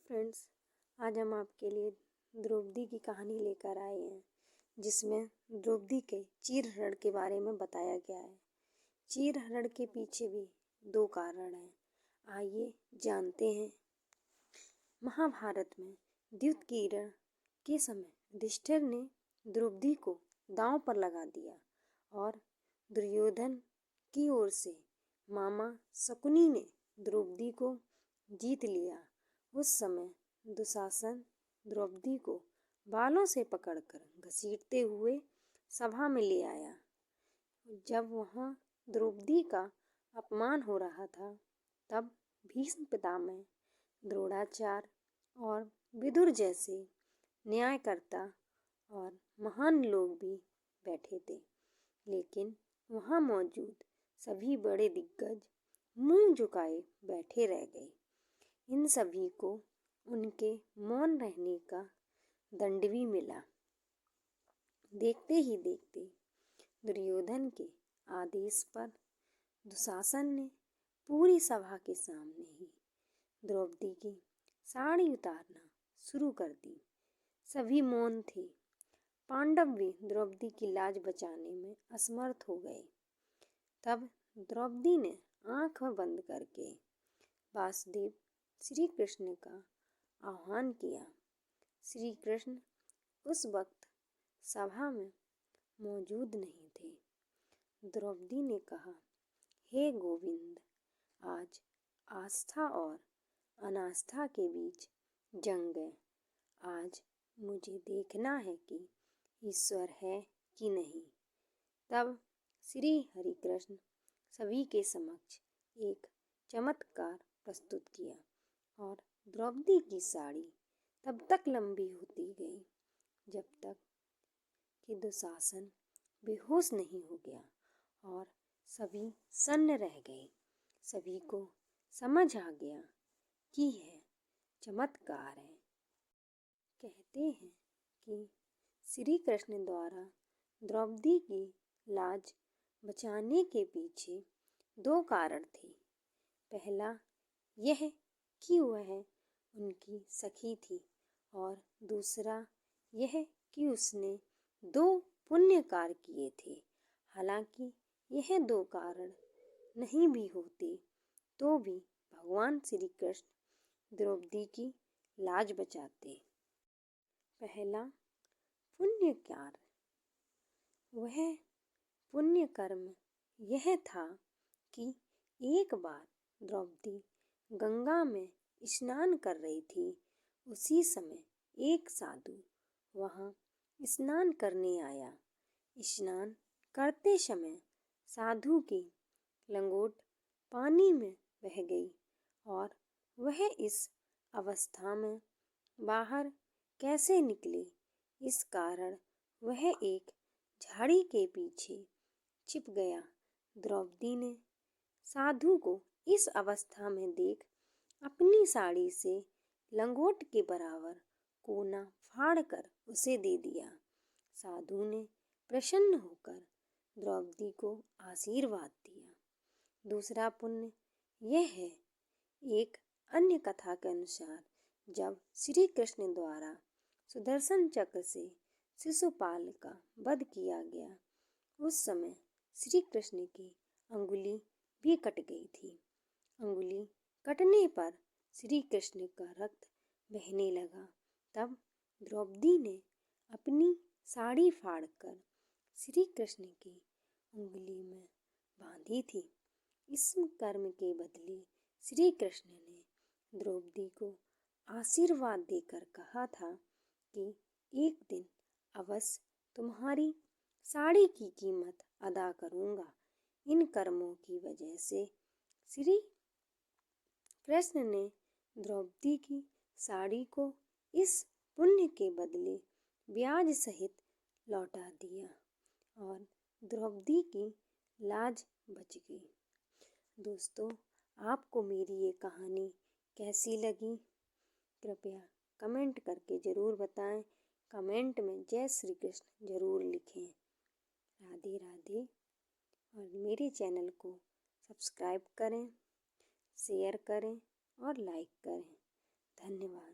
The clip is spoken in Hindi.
फ्रेंड्स, आज हम आपके लिए द्रौपदी की कहानी लेकर आए हैं, जिसमें द्रौपदी के चीरहरण के बारे में बताया गया है। चीरहरण के पीछे भी दो कारण हैं। आइए जानते हैं। महाभारत में द्युतकीर्ण के समय युधिष्ठिर ने द्रौपदी को दांव पर लगा दिया और दुर्योधन की ओर से मामा शकुनी ने द्रौपदी को जीत लिया। उस समय दुशासन द्रौपदी को बालों से पकड़कर घसीटते हुए सभा में ले आया। जब वहां द्रौपदी का अपमान हो रहा था, तब भीष्म पितामह, द्रोणाचार्य और विदुर जैसे न्यायकर्ता और महान लोग भी बैठे थे, लेकिन वहां मौजूद सभी बड़े दिग्गज मुंह झुकाए बैठे रह गए। इन सभी को उनके मौन रहने का दंड भी मिला। देखते ही देखते दुर्योधन के आदेश पर दुशासन ने पूरी सभा के सामने ही द्रौपदी की साड़ी उतारना शुरू कर दी। सभी मौन थे। पांडव भी द्रौपदी की लाज बचाने में असमर्थ हो गए। तब द्रौपदी ने आंख बंद करके वासुदेव श्री कृष्ण का आह्वान किया। श्री कृष्ण उस वक्त सभा में मौजूद नहीं थे। द्रौपदी ने कहा, हे गोविंद, आज आस्था और अनास्था के बीच जंग है। आज मुझे देखना है कि ईश्वर है कि नहीं। तब श्री हरि कृष्ण सभी के समक्ष एक चमत्कार प्रस्तुत किया और द्रौपदी की साड़ी तब तक लंबी होती गई जब तक कि दुशासन बेहोश नहीं हो गया और सभी सन्न रह गए। सभी को समझ आ गया कि यह चमत्कार है। कहते हैं कि श्री कृष्ण द्वारा द्रौपदी की लाज बचाने के पीछे दो कारण थे। पहला यह कि वह उनकी सखी थी और दूसरा यह कि उसने दो पुण्य कार्य किए थे। हालांकि यह दो कारण नहीं भी होते तो भी भगवान श्री कृष्ण द्रौपदी की लाज बचाते। पहला पुण्य कार्य, वह पुण्य कर्म यह था कि एक बार द्रौपदी गंगा में स्नान कर रही थी। उसी समय एक साधु वहां स्नान करने आया। स्नान करते समय साधु की लंगोट पानी में बह गई और वह इस अवस्था में बाहर कैसे निकले, इस कारण वह एक झाड़ी के पीछे छिप गया। द्रौपदी ने साधु को इस अवस्था में देख अपनी साड़ी से लंगोट के बराबर कोना फाड़कर उसे दे दिया। साधु ने प्रसन्न होकर द्रौपदी को आशीर्वाद दिया। दूसरा पुण्य यह है, एक अन्य कथा के अनुसार जब श्री कृष्ण द्वारा सुदर्शन चक्र से शिशुपाल का वध किया गया, उस समय श्री कृष्ण की अंगुली भी कट गई थी। अंगुली कटने पर श्री कृष्ण का रक्त बहने लगा। तब द्रौपदी ने अपनी साड़ी फाड़कर श्री कृष्ण की अंगुली में बांधी थी। इस कर्म के बदले श्री कृष्ण ने द्रौपदी को आशीर्वाद देकर कहा था कि एक दिन अवश्य तुम्हारी साड़ी की कीमत अदा करूंगा। इन कर्मों की वजह से श्री कृष्ण ने द्रौपदी की साड़ी को इस पुण्य के बदले ब्याज सहित लौटा दिया और द्रौपदी की लाज बच गई। दोस्तों, आपको मेरी ये कहानी कैसी लगी, कृपया कमेंट करके ज़रूर बताएं। कमेंट में जय श्री कृष्ण ज़रूर लिखें। राधे राधे। और मेरे चैनल को सब्सक्राइब करें, शेयर करें और लाइक करें। धन्यवाद।